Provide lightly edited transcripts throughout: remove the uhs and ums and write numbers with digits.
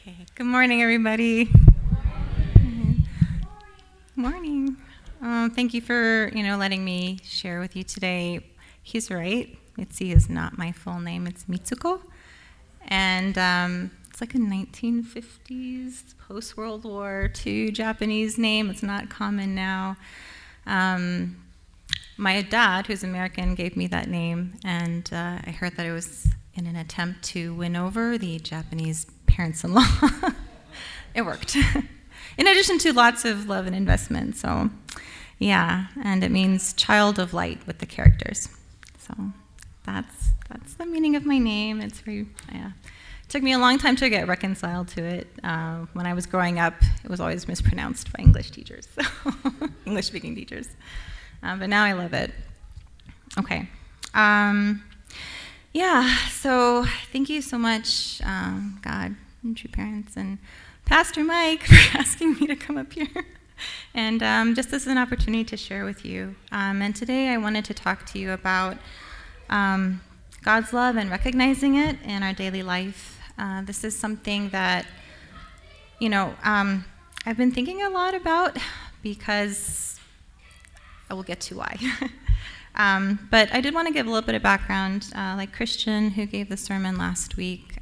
Okay. Good morning, everybody. Good morning. Thank you for letting me share with you today. He's right. Mitsy is not my full name. It's Mitsuko, and it's like a 1950s post-World War II Japanese name. It's not common now. My dad, who's American, gave me that name, and I heard that it was in an attempt to win over the Japanese parents-in-law. It worked. In addition to lots of love and investment, so yeah, and it means child of light with the characters. So that's the meaning of my name. It's very, yeah. It took me a long time to get reconciled to it. When I was growing up, it was always mispronounced by English teachers, English-speaking teachers. But now I love it. Okay. Yeah, so thank you so much, God and True Parents and Pastor Mike for asking me to come up here. And just as an opportunity to share with you. And today I wanted to talk to you about God's love and recognizing it in our daily life. This is something that, I've been thinking a lot about because I will get to why. But I did want to give a little bit of background. Like Christian, who gave the sermon last week,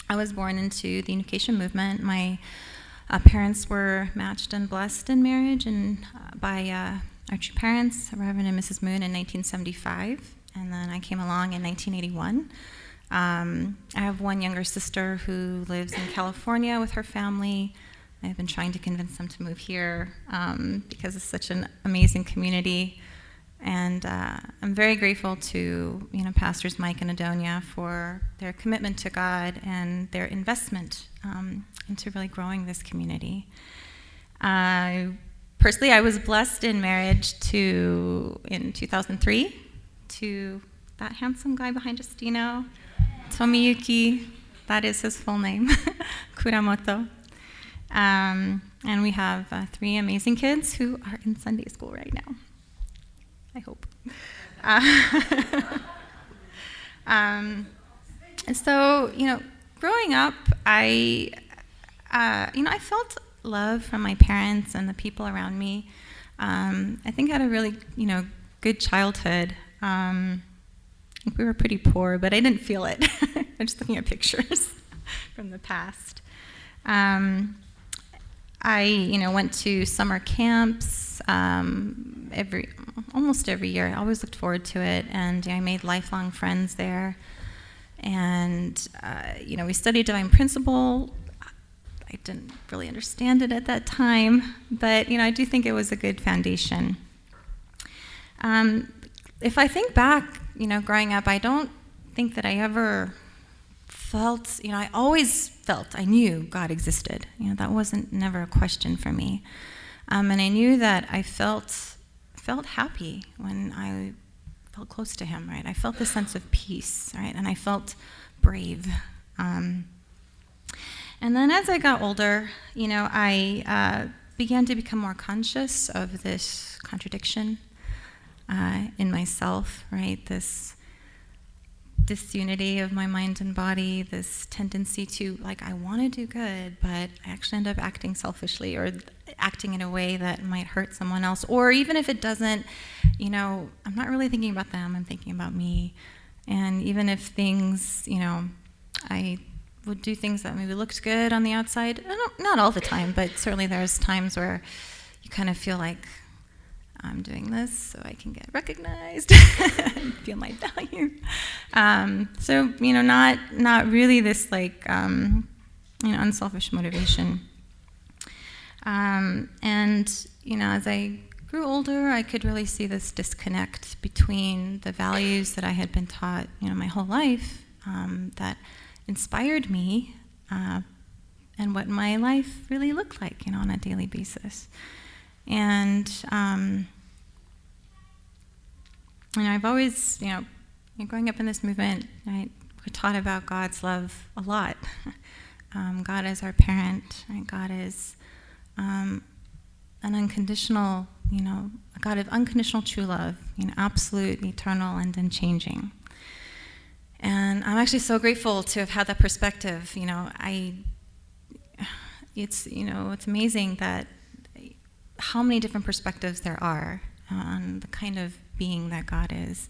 I was born into the Unification movement. My parents were matched and blessed in marriage and by our true parents, Reverend and Mrs. Moon, in 1975. And then I came along in 1981. I have one younger sister who lives in California with her family. I've been trying to convince them to move here because it's such an amazing community. And I'm very grateful to Pastors Mike and Adonia for their commitment to God and their investment into really growing this community. Personally, I was blessed in marriage in 2003 to that handsome guy behind Justino, Tomiyuki. That is his full name, Kuramoto. And we have 3 amazing kids who are in Sunday school right now. I hope. And so, growing up, I felt love from my parents and the people around me. I think I had a really, good childhood. We were pretty poor, but I didn't feel it. I'm just looking at pictures from the past. I, went to summer camps almost every year. I always looked forward to it, and I made lifelong friends there. And we studied divine principle. I didn't really understand it at that time, but I do think it was a good foundation. If I think back, growing up, I don't think that I ever felt, I always felt, I knew God existed. That wasn't never a question for me. And I knew that I felt happy when I felt close to him, right? I felt the sense of peace, right? And I felt brave. And then as I got older, I began to become more conscious of this contradiction in myself, right? This disunity of my mind and body, this tendency to, I want to do good, but I actually end up acting selfishly or acting in a way that might hurt someone else. Or even if it doesn't, I'm not really thinking about them, I'm thinking about me. And even if things, I would do things that maybe looked good on the outside, not all the time, but certainly there's times where you kind of feel like, I'm doing this so I can get recognized and feel my value. So, not really this unselfish motivation. And, as I grew older, I could really see this disconnect between the values that I had been taught, my whole life, that inspired me, and what my life really looked like, on a daily basis. And, I've always, growing up in this movement, we're taught about God's love a lot. God is our parent, right? God is an unconditional, a God of unconditional true love, absolute, eternal, and unchanging. And I'm actually so grateful to have had that perspective. I it's amazing that how many different perspectives there are on the kind of being that God is.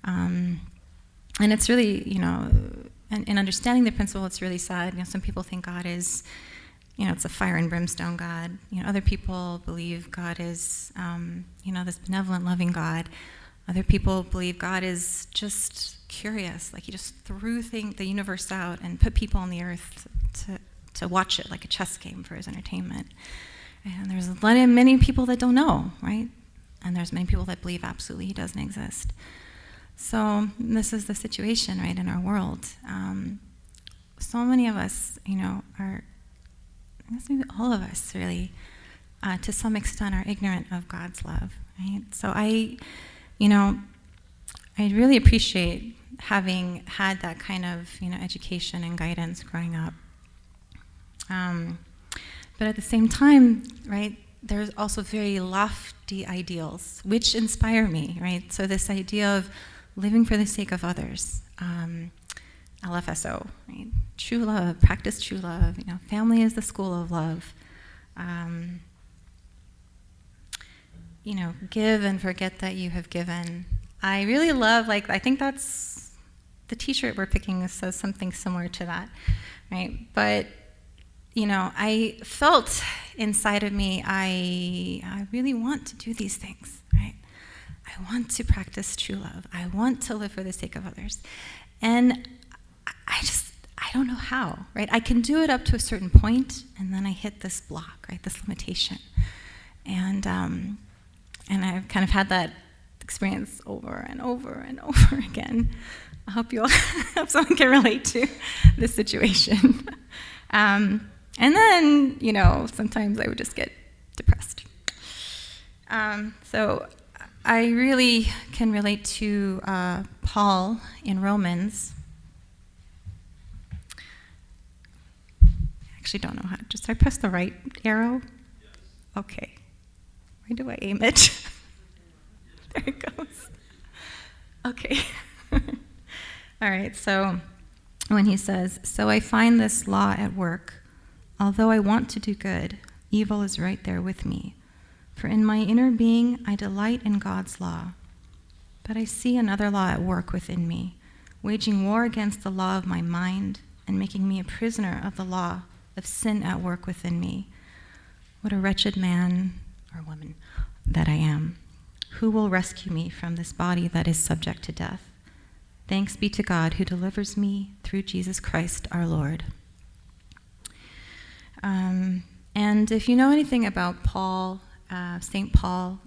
And it's really, in understanding the principle, it's really sad. Some people think God is, it's a fire and brimstone God. Other people believe God is, this benevolent, loving God. Other people believe God is just curious, like he just threw the universe out and put people on the earth to watch it like a chess game for his entertainment. And there's many people that don't know, right? And there's many people that believe absolutely he doesn't exist. So this is the situation, right, in our world. So many of us, I guess maybe all of us really, to some extent are ignorant of God's love, right? So I really appreciate having had that kind of, education and guidance growing up. But at the same time, right, there's also very lofty ideals which inspire me, right? So this idea of living for the sake of others, LFSO, right? True love, practice true love. Family is the school of love. Give and forget that you have given. I really love, I think that's the T-shirt we're picking says something similar to that, right? But I felt inside of me, I really want to do these things, right? I want to practice true love. I want to live for the sake of others. And I don't know how, right? I can do it up to a certain point, and then I hit this block, right? This limitation. And I've kind of had that experience over and over and over again. I hope someone can relate to this situation. And then, sometimes I would just get depressed. So I really can relate to Paul in Romans. I actually don't know how. Just I press the right arrow? Yes. Okay. Where do I aim it? There it goes. Okay. All right, so when he says, "So I find this law at work. Although I want to do good, evil is right there with me. For in my inner being, I delight in God's law. But I see another law at work within me, waging war against the law of my mind and making me a prisoner of the law of sin at work within me. What a wretched man or woman that I am. Who will rescue me from this body that is subject to death? Thanks be to God who delivers me through Jesus Christ our Lord." And if you know anything about Paul, St. Paul,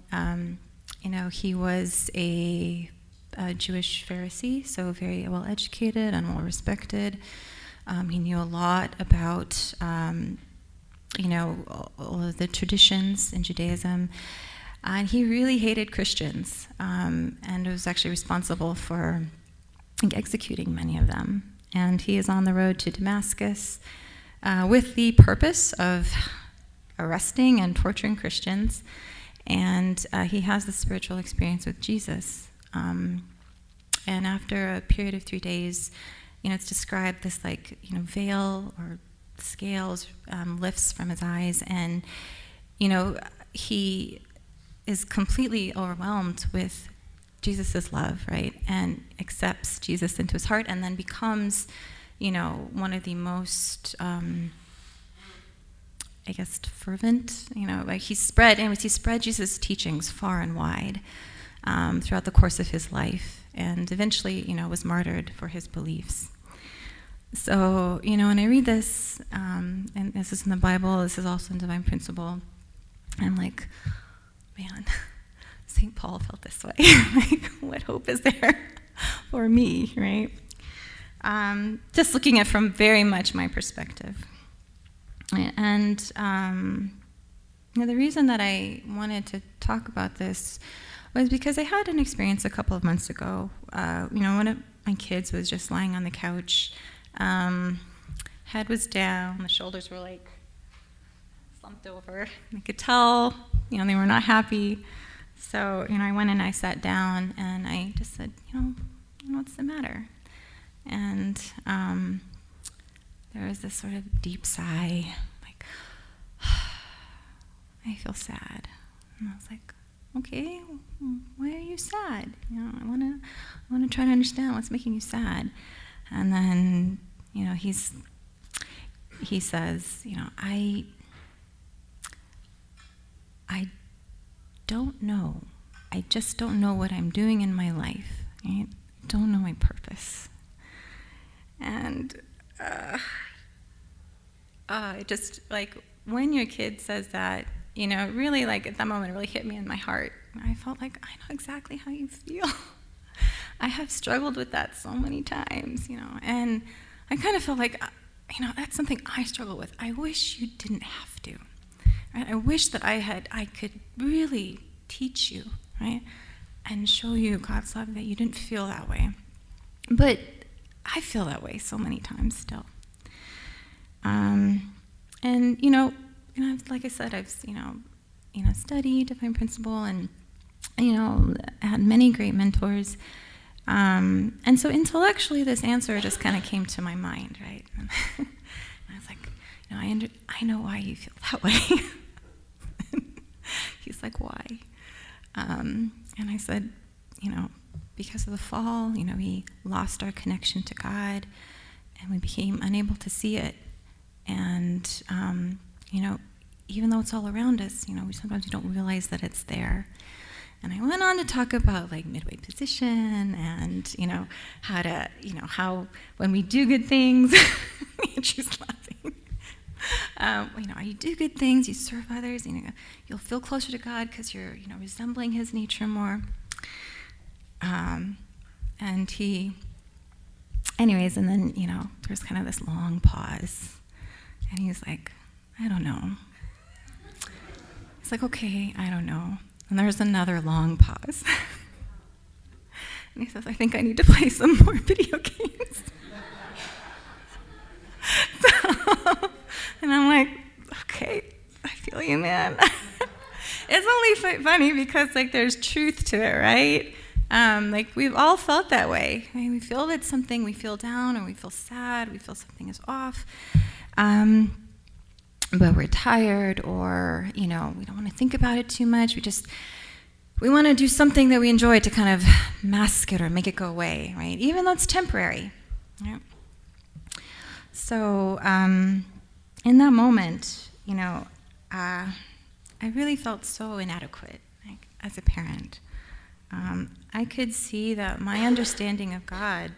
he was a Jewish Pharisee, so very well educated and well respected. He knew a lot about, all of the traditions in Judaism. And he really hated Christians, and was actually responsible for executing many of them. And he is on the road to Damascus with the purpose of arresting and torturing Christians. And he has this spiritual experience with Jesus. And after a period of 3 days, it's described this veil or scales lifts from his eyes, and he is completely overwhelmed with Jesus' love, right? And accepts Jesus into his heart, and then becomes, one of the most, fervent, he spread Jesus' teachings far and wide throughout the course of his life, and eventually, was martyred for his beliefs. So, when I read this, and this is in the Bible, this is also in Divine Principle, I'm like, man, St. Paul felt this way. What hope is there for me, right? Just looking at it from very much my perspective. And the reason that I wanted to talk about this was because I had an experience a couple of months ago. One of my kids was just lying on the couch. Head was down, the shoulders were slumped over. I could tell, they were not happy. So, I went and I sat down and I just said, what's the matter? And there was this sort of deep sigh, I feel sad. And I was like, okay, why are you sad? I want to try to understand what's making you sad. And then, he says, I don't know. I just don't know what I'm doing in my life. I don't know my purpose. And it just, like, when your kid says that, really, like, at that moment, it really hit me in my heart. I felt like, I know exactly how you feel. I have struggled with that so many times, and I kind of felt like, that's something I struggle with. I wish you didn't have to, right? I wish that I could really teach you, right, and show you God's love, that you didn't feel that way. But I feel that way so many times still. And like I said, I've studied Divine Principle, and had many great mentors. And so intellectually, this answer just kind of came to my mind, right? And I was like, I know why you feel that way. He's like, why? And I said, because of the fall, we lost our connection to God, and we became unable to see it. And, even though it's all around us, we don't realize that it's there. And I went on to talk about, like, midway position, and, how when we do good things, she's laughing. You do good things, you serve others, you'll feel closer to God because you're, resembling His nature more. And then, there's kind of this long pause. And he's like, I don't know. He's like, okay, I don't know. And there's another long pause. And he says, I think I need to play some more video games. And I'm like, okay, I feel you, man. It's only funny because, like, there's truth to it, right? Like, we've all felt that way. I mean, we feel that something, we feel down, or we feel sad, we feel something is off. But we're tired, or, we don't want to think about it too much. We want to do something that we enjoy to kind of mask it or make it go away, right? Even though it's temporary, right? So, in that moment, I really felt so inadequate, like, as a parent. I could see that my understanding of God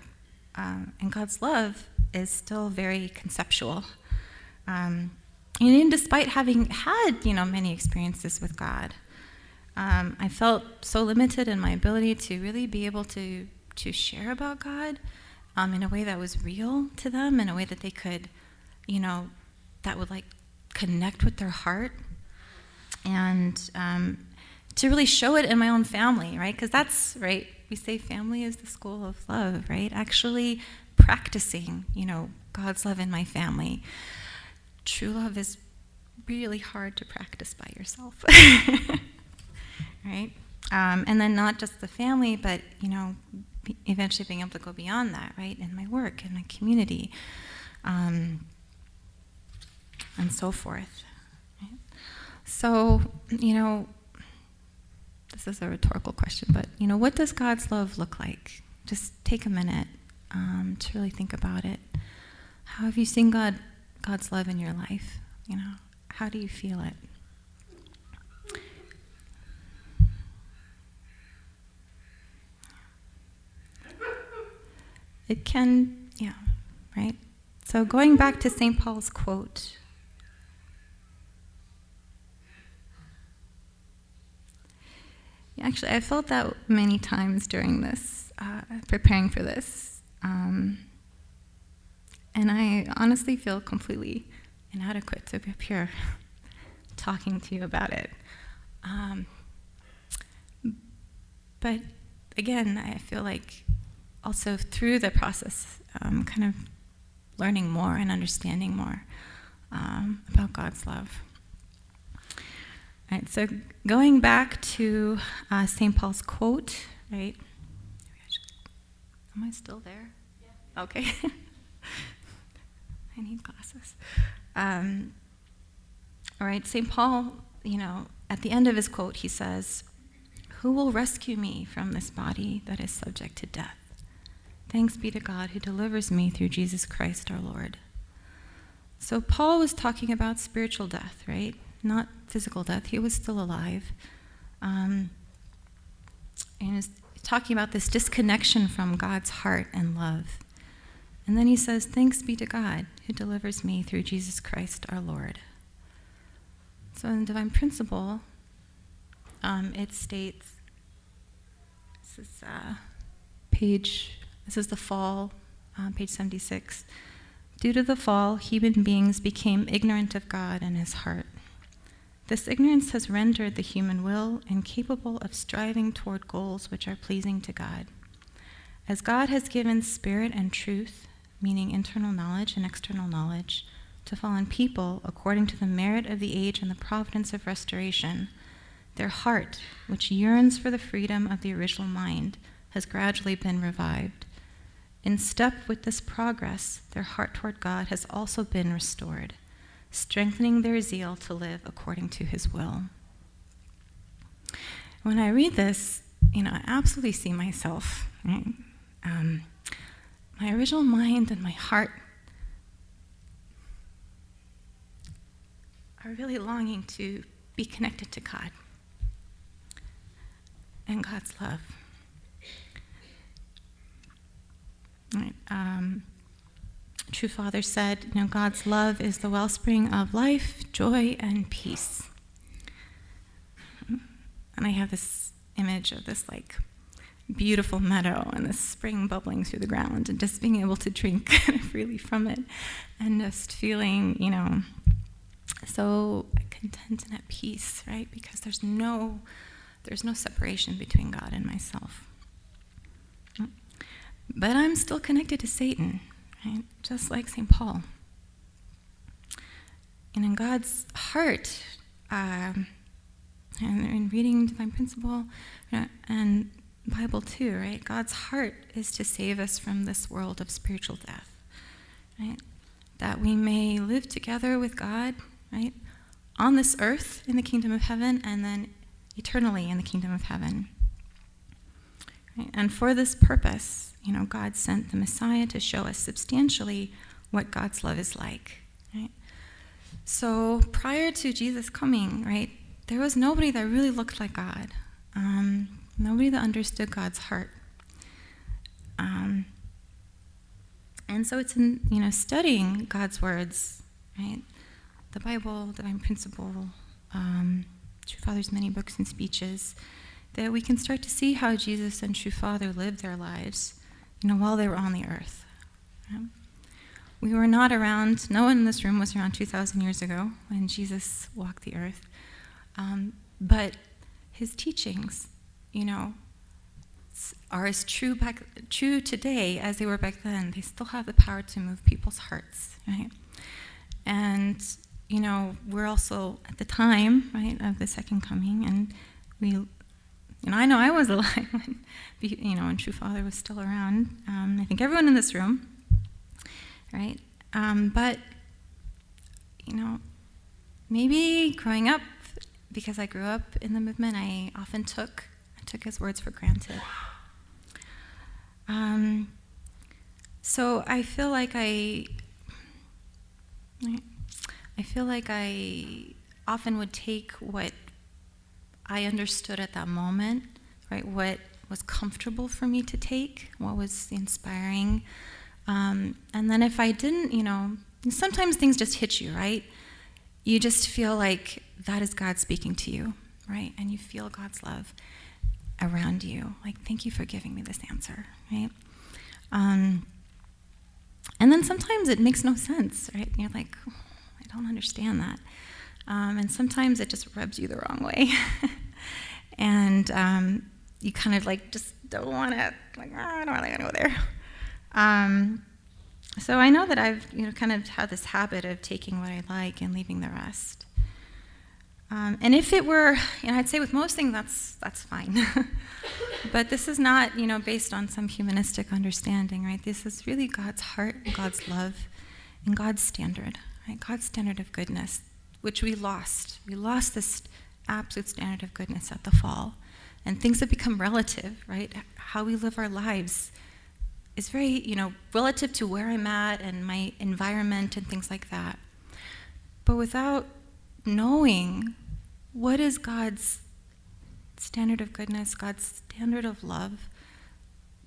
and God's love is still very conceptual. And despite having had, many experiences with God, I felt so limited in my ability to really be able to share about God in a way that was real to them, in a way that they could, that would, like, connect with their heart, and to really show it in my own family, right? Because that's, right, we say family is the school of love, right? Actually practicing, God's love in my family. True love is really hard to practice by yourself, right? And then not just the family, but, eventually being able to go beyond that, right? In my work, in my community, and so forth. Right? So, this is a rhetorical question, but, what does God's love look like? Just take a minute to really think about it. How have you seen God's love in your life? How do you feel it? It can, right? So going back to St. Paul's quote, actually, I felt that many times during this, preparing for this. And I honestly feel completely inadequate to be up here talking to you about it. But again, I feel like also through the process, kind of learning more and understanding more about God's love. All right, so going back to St. Paul's quote, right? Am I still there? Yeah. Okay. I need glasses. All right, St. Paul at the end of his quote, he says, "Who will rescue me from this body that is subject to death? Thanks be to God who delivers me through Jesus Christ our Lord." So Paul was talking about spiritual death, right? Not physical death. He was still alive. And he was talking about this disconnection from God's heart and love. And then he says, "Thanks be to God who delivers me through Jesus Christ our Lord." So in Divine Principle, it states, this is the fall, page 76. "Due to the fall, human beings became ignorant of God and his heart. This ignorance has rendered the human will incapable of striving toward goals which are pleasing to God. As God has given spirit and truth, meaning internal knowledge and external knowledge, to fallen people according to the merit of the age and the providence of restoration, their heart, which yearns for the freedom of the original mind, has gradually been revived. In step with this progress, their heart toward God has also been restored, strengthening their zeal to live according to his will." When I read this, I absolutely see myself, right? My original mind and my heart are really longing to be connected to God and God's love. Right. True Father said, God's love is the wellspring of life, joy, and peace. And I have this image of this beautiful meadow and this spring bubbling through the ground and just being able to drink freely from it and just feeling, so content and at peace, right? Because there's no separation between God and myself. But I'm still connected to Satan, right? Just like St. Paul. And in God's heart, and in reading Divine Principle, and Bible too, right? God's heart is to save us from this world of spiritual death, right? That we may live together with God, right? On this earth in the kingdom of heaven, and then eternally in the kingdom of heaven. Right? And for this purpose, God sent the Messiah to show us substantially what God's love is like, right? So prior to Jesus coming, right, there was nobody that really looked like God. Nobody that understood God's heart. And so it's in, studying God's words, right? The Bible, Divine Principle, True Father's many books and speeches, that we can start to see how Jesus and True Father lived their lives, while they were on the earth. Right? We were not around, no one in this room was around 2,000 years ago when Jesus walked the earth. But his teachings, are as true today as they were back then. They still have the power to move people's hearts, right? And, we're also at the time, right, of the second coming, and we, I know I was alive when, when True Father was still around. I think everyone in this room, right? But, maybe growing up, because I grew up in the movement, I often took his words for granted. So I feel like I often would take what I understood at that moment, right? What was comfortable for me to take, what was inspiring. And then if I didn't, sometimes things just hit you, right? You just feel like that is God speaking to you, right? And you feel God's love around you. Like, thank you for giving me this answer, right? And then sometimes it makes no sense, right? You're like, oh, I don't understand that. And sometimes it just rubs you the wrong way. And you kind of just don't want to, I don't really want to go there. So I know that I've, kind of had this habit of taking what I like and leaving the rest. And if it were, I'd say with most things, that's fine. But this is not, based on some humanistic understanding, right? This is really God's heart, God's love, and God's standard, right? God's standard of goodness, which we lost. We lost this absolute standard of goodness at the fall. And things have become relative, right? How we live our lives is very, relative to where I'm at and my environment and things like that. But without knowing what is God's standard of goodness, God's standard of love,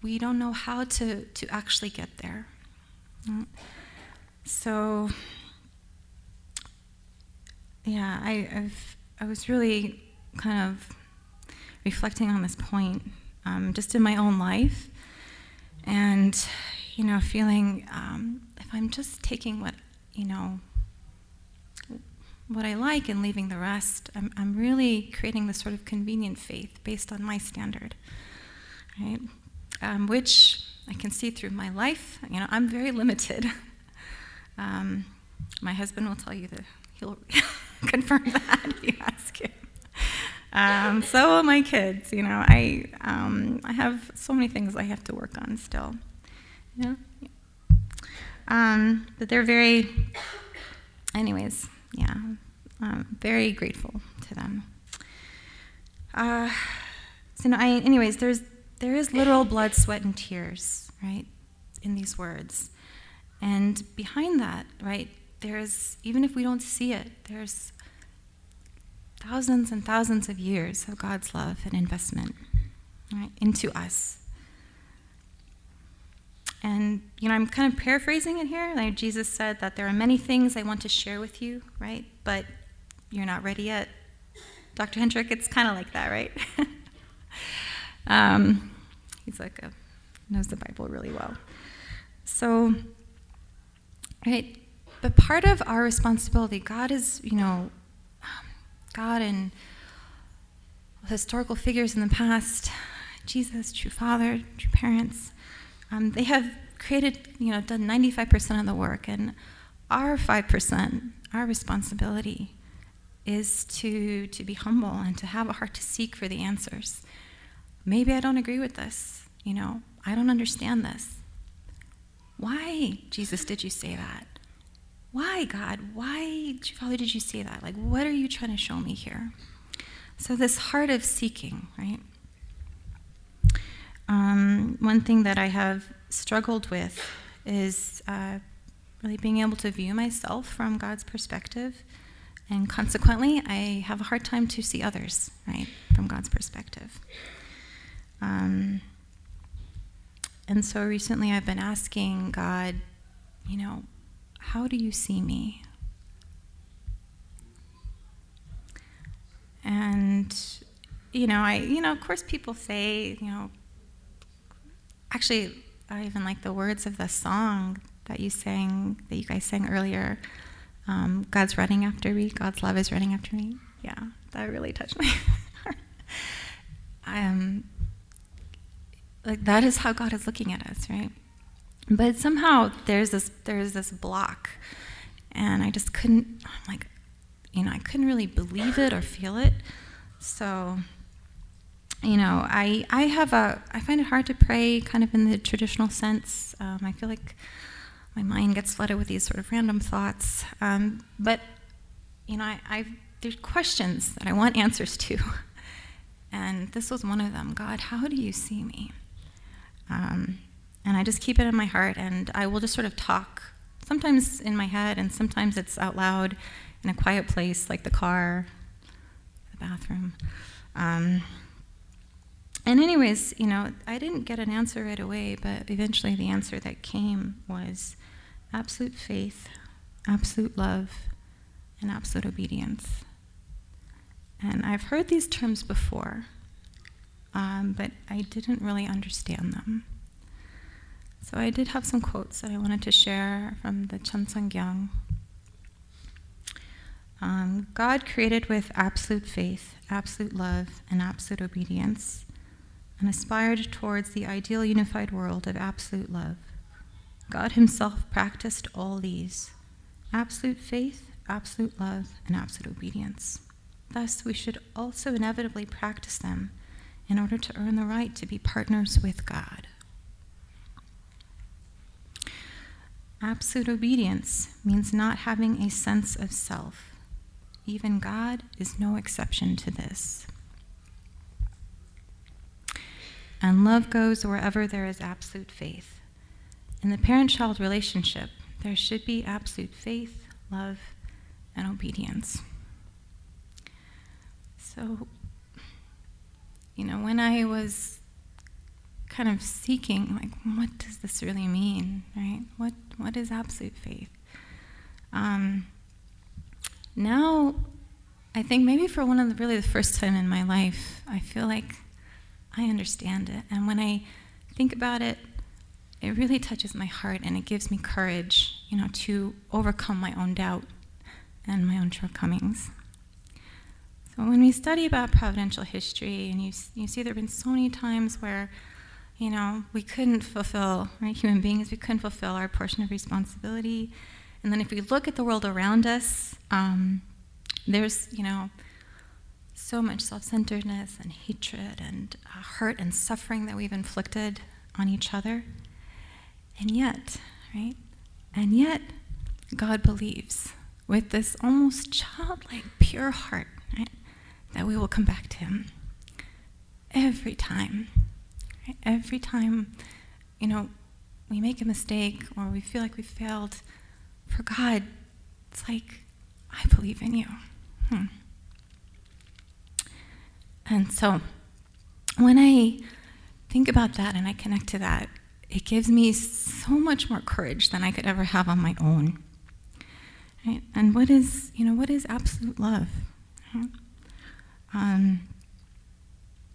we don't know how to actually get there. So, yeah, I was really kind of reflecting on this point, just in my own life, and feeling if I'm just taking what I like and leaving the rest, I'm really creating this sort of convenient faith based on my standard, right? Which I can see through my life. I'm very limited. My husband will tell you that he'll confirm that if you ask him. So will my kids. I have so many things I have to work on still. But they're very, anyways. Yeah, I'm very grateful to them. There is literal blood, sweat, and tears, right, in these words. And behind that, right, there's, even if we don't see it, there's thousands and thousands of years of God's love and investment, right, into us. And, I'm kind of paraphrasing it here. Like Jesus said that there are many things I want to share with you, right? But you're not ready yet. Dr. Hendrick, it's kind of like that, right? He's knows the Bible really well. So, right, but part of our responsibility, God is, God and historical figures in the past, Jesus, true father, true parents, they have created, done 95% of the work, and our 5%, our responsibility is to be humble and to have a heart to seek for the answers. Maybe I don't agree with this, I don't understand this. Why, Jesus, did you say that? Why, God? Why, Father, did you say that? What are you trying to show me here? So this heart of seeking, right? One thing that I have struggled with is really being able to view myself from God's perspective, and consequently, I have a hard time to see others, right, from God's perspective. And so recently I've been asking God, how do you see me? And, of course people say, actually, I even like the words of the song that you guys sang earlier. God's running after me, God's love is running after me. Yeah, that really touched my heart. That is how God is looking at us, right? But somehow there's this block, and I just couldn't. I couldn't really believe it or feel it. So, I find it hard to pray kind of in the traditional sense. I feel like my mind gets flooded with these sort of random thoughts. But there's questions that I want answers to. And this was one of them. God, how do you see me? And I just keep it in my heart, and I will just sort of talk, sometimes in my head, and sometimes it's out loud in a quiet place, like the car, the bathroom. And anyways, I didn't get an answer right away, but eventually the answer that came was absolute faith, absolute love, and absolute obedience. And I've heard these terms before, but I didn't really understand them. So I did have some quotes that I wanted to share from the Chansangyang. God created with absolute faith, absolute love, and absolute obedience, and aspired towards the ideal unified world of absolute love. God himself practiced all these: absolute faith, absolute love, and absolute obedience. Thus, we should also inevitably practice them in order to earn the right to be partners with God. Absolute obedience means not having a sense of self. even God is no exception to this. And love goes wherever there is absolute faith. In the parent-child relationship, there should be absolute faith, love, and obedience. So, when I was kind of seeking, like, what does this really mean, right? What is absolute faith? Now, I think maybe for really the first time in my life, I feel like I understand it. And when I think about it, it really touches my heart, and it gives me courage, to overcome my own doubt and my own shortcomings. So when we study about providential history, and you see there have been so many times where, we couldn't fulfill, right, human beings, we couldn't fulfill our portion of responsibility. And then if we look at the world around us, there's, so much self-centeredness and hatred and hurt and suffering that we've inflicted on each other. And yet, right? And yet, God believes with this almost childlike, pure heart, right, that we will come back to him every time. Right? Every time, we make a mistake or we feel like we failed, for God, it's like, I believe in you. And so, when I think about that and I connect to that, it gives me so much more courage than I could ever have on my own. Right? And what is absolute love? Right? And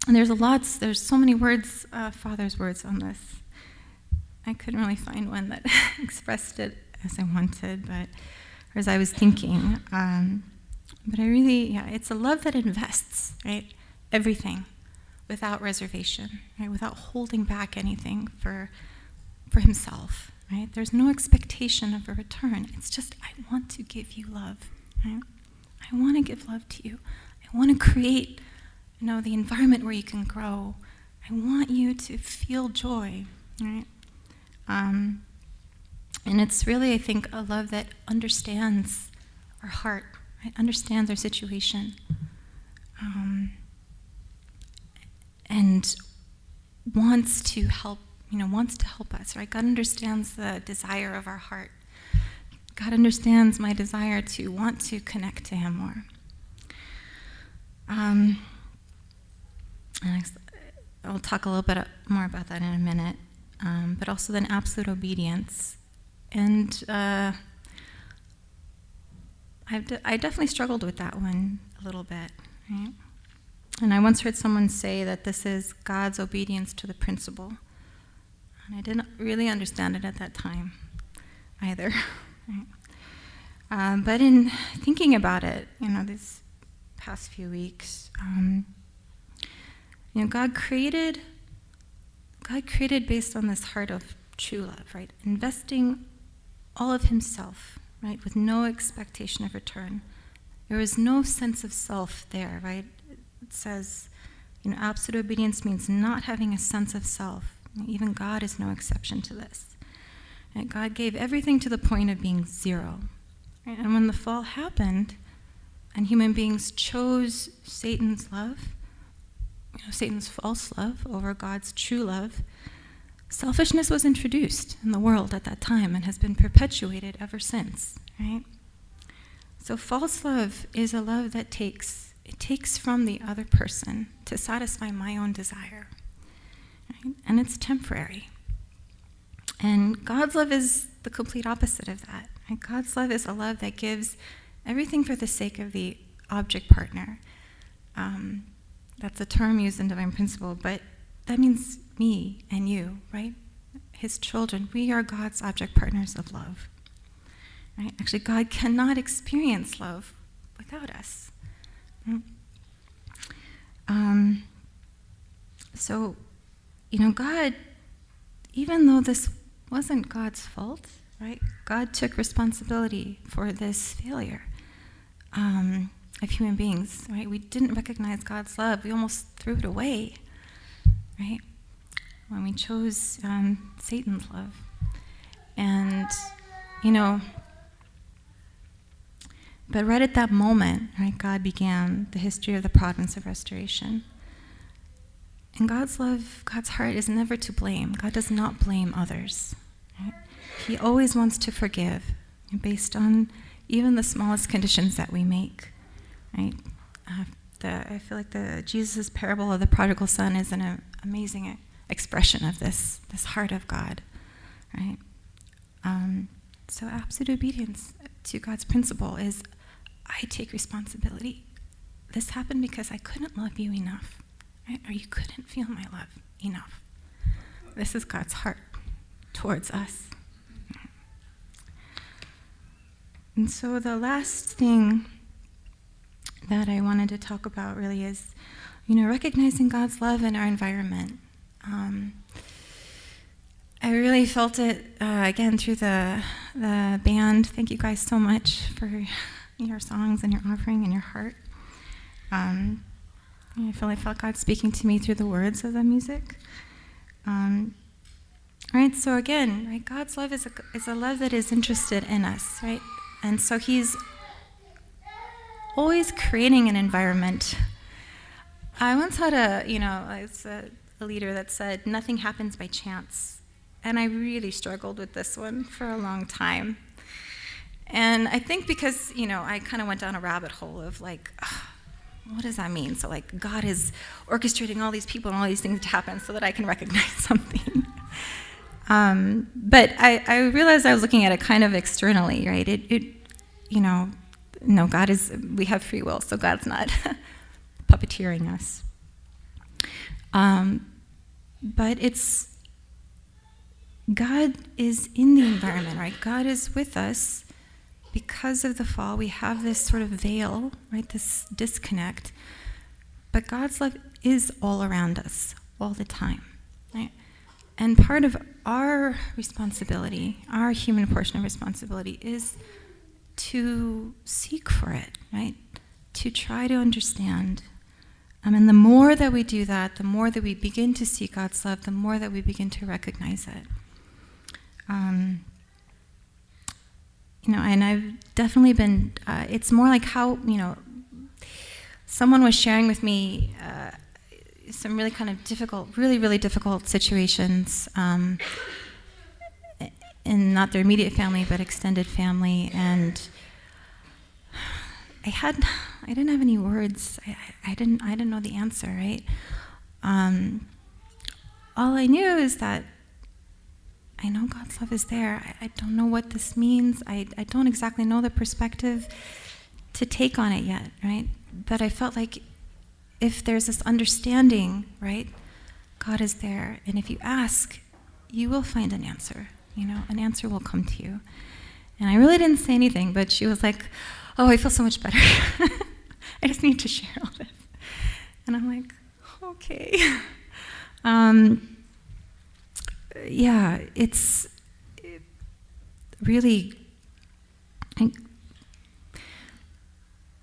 there's so many words, Father's words on this. I couldn't really find one that expressed it as I wanted, or as I was thinking. But I really, it's a love that invests, right? Everything, without reservation, right? Without holding back anything for himself, right? There's no expectation of a return. It's just, I want to give you love, right? I want to give love to you. I want to create, the environment where you can grow. I want you to feel joy, right? And it's really, I think, a love that understands our heart, right? Understands our situation. And wants to help us, right? God understands the desire of our heart. God understands my desire to want to connect to him more. And I'll talk a little bit more about that in a minute. But also then absolute obedience. And I definitely struggled with that one a little bit, right? And I once heard someone say that this is God's obedience to the principle. And I didn't really understand it at that time either. Right? But in thinking about it, these past few weeks, God created based on this heart of true love, right? Investing all of himself, right? With no expectation of return. There is no sense of self there, right? It says, absolute obedience means not having a sense of self. Even God is no exception to this. Right? God gave everything to the point of being zero. Right? And when the fall happened, and human beings chose Satan's love, Satan's false love over God's true love, selfishness was introduced in the world at that time and has been perpetuated ever since, right? So false love is a love that takes from the other person to satisfy my own desire, right? And it's temporary. And God's love is the complete opposite of that. Right? God's love is a love that gives everything for the sake of the object partner. That's a term used in Divine Principle, but that means me and you, right? His children. We are God's object partners of love. Right? Actually, God cannot experience love without us. Right? So, God, even though this wasn't God's fault, right? God took responsibility for this failure of human beings, right? We didn't recognize God's love. We almost threw it away, right? When we chose Satan's love. And, But right at that moment, right, God began the history of the province of restoration. And God's love, God's heart is never to blame. God does not blame others. Right? He always wants to forgive, based on even the smallest conditions that we make. Right? I feel like Jesus' parable of the prodigal son is an amazing expression of this heart of God. Right? So absolute obedience to God's principle is, I take responsibility. This happened because I couldn't love you enough, right? Or you couldn't feel my love enough. This is God's heart towards us. And so the last thing that I wanted to talk about really is, recognizing God's love in our environment. I really felt it, again, through the band. Thank you guys so much for your songs and your offering and your heart. I felt God speaking to me through the words of the music. Right, so again, right, God's love is a love that is interested in us, right? And so he's always creating an environment. I once had a leader that said, nothing happens by chance. And I really struggled with this one for a long time. And I think because, I kind of went down a rabbit hole of what does that mean? So God is orchestrating all these people and all these things to happen so that I can recognize something. But I realized I was looking at it kind of externally, right? No, God is, we have free will, so God's not puppeteering us. But God is in the environment, right? God is with us. Because of the fall, we have this sort of veil, right? This disconnect. But God's love is all around us all the time, right? And part of our responsibility, our human portion of responsibility, is to seek for it, right? To try to understand. And the more that we do that, the more that we begin to see God's love, the more that we begin to recognize it. And I've definitely been, it's more like how, someone was sharing with me some really kind of difficult, really, really difficult situations in not their immediate family, but extended family. And I didn't have any words. I didn't know the answer, right? All I knew is that I know God's love is there. I don't know what this means. I don't exactly know the perspective to take on it yet, right? But I felt like if there's this understanding, right, God is there. And if you ask, you will find an answer. An answer will come to you. And I really didn't say anything, but she was like, oh, I feel so much better. I just need to share all this. And I'm like, okay. Yeah, it's really,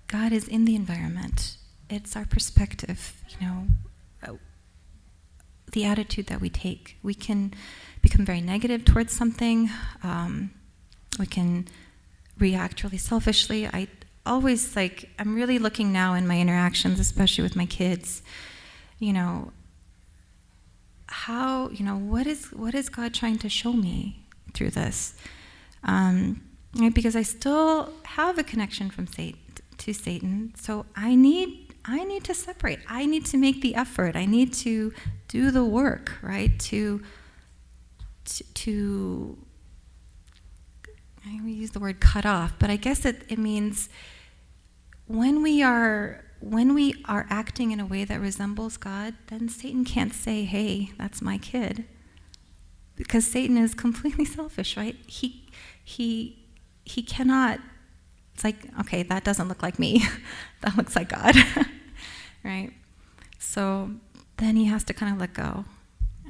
God is in the environment. It's our perspective, the attitude that we take. We can become very negative towards something. We can react really selfishly. I always I'm really looking now in my interactions, especially with my kids, how, what is God trying to show me through this? Right, because I still have a connection to Satan, so I need to separate. I need to make the effort. I need to do the work, right? To I use the word cut off, but I guess it means when we are acting in a way that resembles God, then Satan can't say, hey, that's my kid. Because Satan is completely selfish, right? He cannot, it's like, okay, that doesn't look like me. That looks like God, right? So then he has to kind of let go.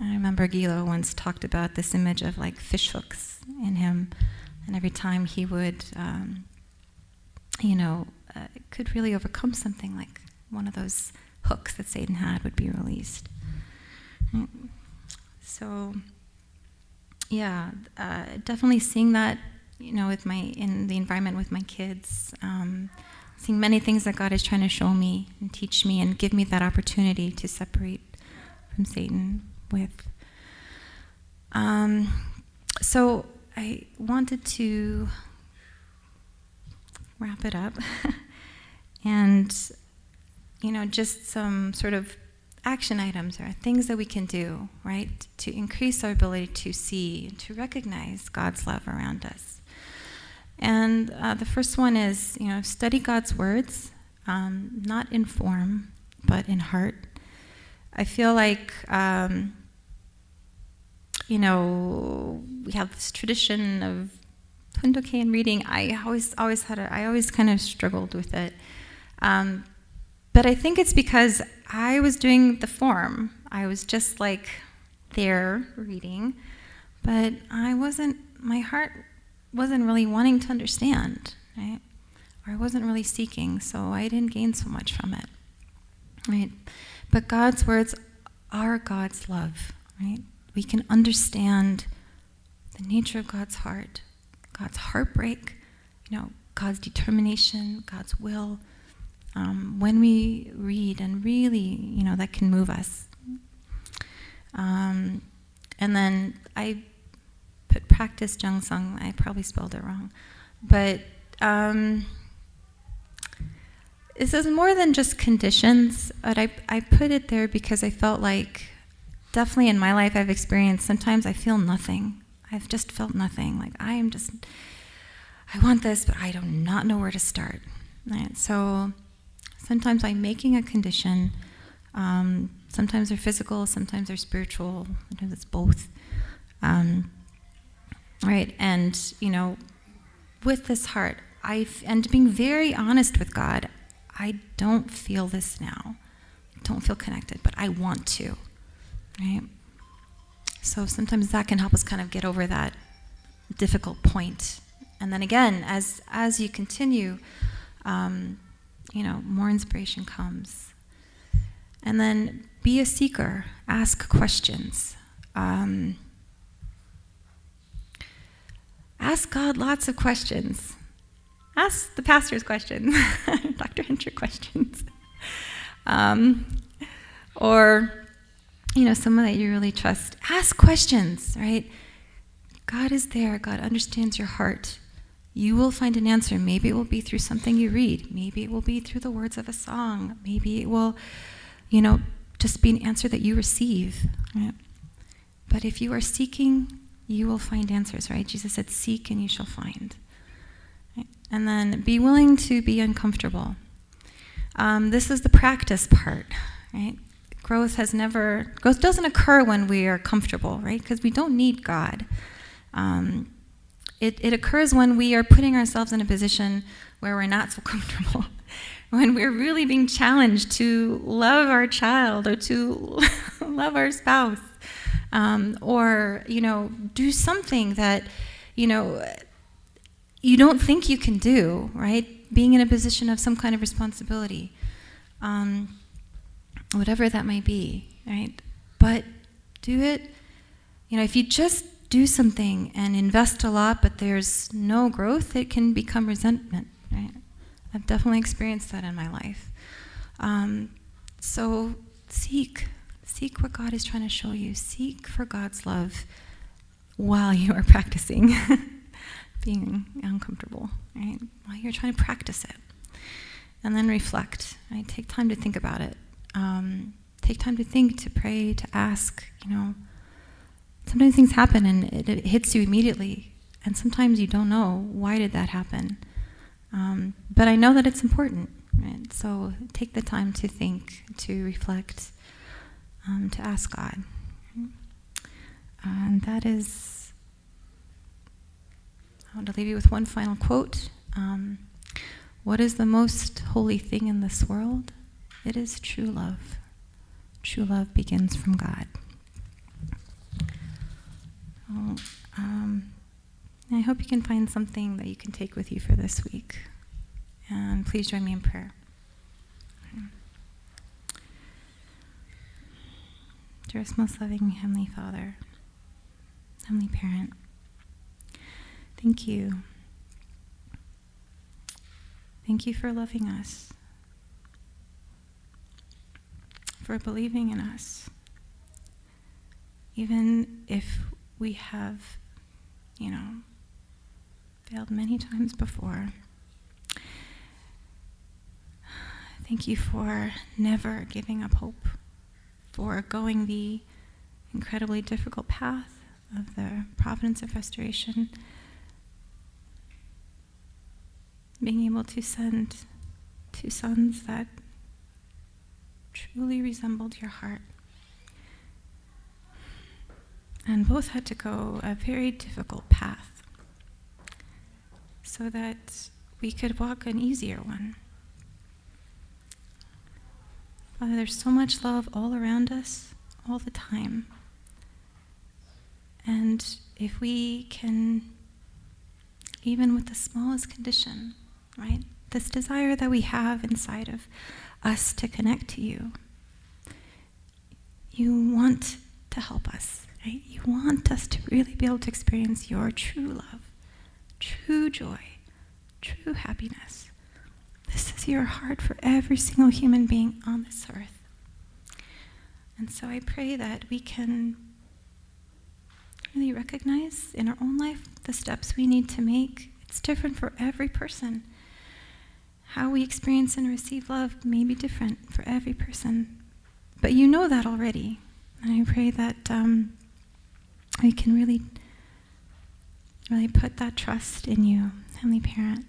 I remember Gilo once talked about this image of fish hooks in him, and every time he would, could really overcome something, like one of those hooks that Satan had would be released. So, yeah, definitely seeing that in the environment with my kids, seeing many things that God is trying to show me and teach me and give me that opportunity to separate from Satan with. So I wanted to wrap it up and, just some sort of action items or things that we can do, right, to increase our ability to see, to recognize God's love around us. And the first one is, study God's words, not in form, but in heart. I feel like, we have this tradition of Hundoke and reading. I always kind of struggled with it. But I think it's because I was doing the form. I was just like there reading, but my heart wasn't really wanting to understand, right? Or I wasn't really seeking, so I didn't gain so much from it, right? But God's words are God's love, right? We can understand the nature of God's heart, God's heartbreak, God's determination, God's will. When we read and really, that can move us. And then I put practice Jeongsung. I probably spelled it wrong. But this is more than just conditions. But I put it there because I felt like definitely in my life I've experienced sometimes I feel nothing. I've just felt nothing. Like I want this, but I do not know where to start. Right? So sometimes I'm making a condition. Sometimes they're physical, sometimes they're spiritual, sometimes it's both. Right? And, with this heart, and being very honest with God, I don't feel this now. I don't feel connected, but I want to. Right? So sometimes that can help us kind of get over that difficult point. And then again, as you continue, more inspiration comes. And then be a seeker. Ask questions. Ask God lots of questions. Ask the pastor's questions, Dr. Hinter questions. Or, someone that you really trust. Ask questions, right? God is there. God understands your heart. You will find an answer. Maybe it will be through something you read. Maybe it will be through the words of a song. Maybe it will, just be an answer that you receive. Right? But if you are seeking, you will find answers, right? Jesus said, seek and you shall find. Right? And then be willing to be uncomfortable. This is the practice part, right? Growth doesn't occur when we are comfortable, right? Because we don't need God. It occurs when we are putting ourselves in a position where we're not so comfortable, when we're really being challenged to love our child or to love our spouse, or, do something that, you don't think you can do, right? Being in a position of some kind of responsibility, whatever that might be, right? But do it, if you just do something and invest a lot, but there's no growth, it can become resentment, right? I've definitely experienced that in my life. So seek what God is trying to show you. Seek for God's love while you are practicing being uncomfortable, right? While you're trying to practice it. And then reflect, right? Take time to think about it. Take time to think, to pray, to ask, Sometimes things happen and it hits you immediately, and sometimes you don't know, why did that happen? But I know that it's important, right? So take the time to think, to reflect, to ask God. And that is, I want to leave you with one final quote. What is the most holy thing in this world? It is true love. True love begins from God. I hope you can find something that you can take with you for this week. And please join me in prayer. Dearest, most loving Heavenly Father, Heavenly Parent, thank you Thank you for loving us, for believing in us, even if we have, failed many times before. Thank you for never giving up hope, for going the incredibly difficult path of the providence of restoration, being able to send 2 sons that truly resembled your heart. And both had to go a very difficult path so that we could walk an easier one. Father, there's so much love all around us, all the time. And if we can, even with the smallest condition, right, this desire that we have inside of us to connect to you, you want to help us, right? You want us to really be able to experience your true love, true joy, true happiness. This is your heart for every single human being on this earth. And so I pray that we can really recognize in our own life the steps we need to make. It's different for every person. How we experience and receive love may be different for every person. But you know that already. And I pray that we can really put that trust in you, Heavenly Parent,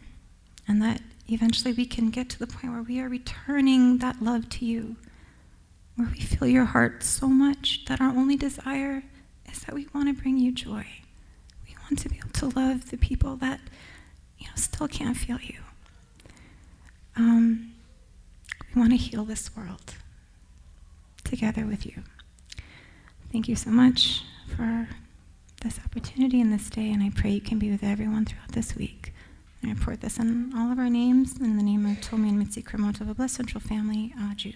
and that eventually we can get to the point where we are returning that love to you, where we feel your heart so much that our only desire is that we want to bring you joy. We want to be able to love the people that still can't feel you. We want to heal this world together with you. Thank you so much for this opportunity and this day, and I pray you can be with everyone throughout this week. I report this in all of our names in the name of Tomi and Mitsy Kuramoto of a Blessed Central Family, Aju.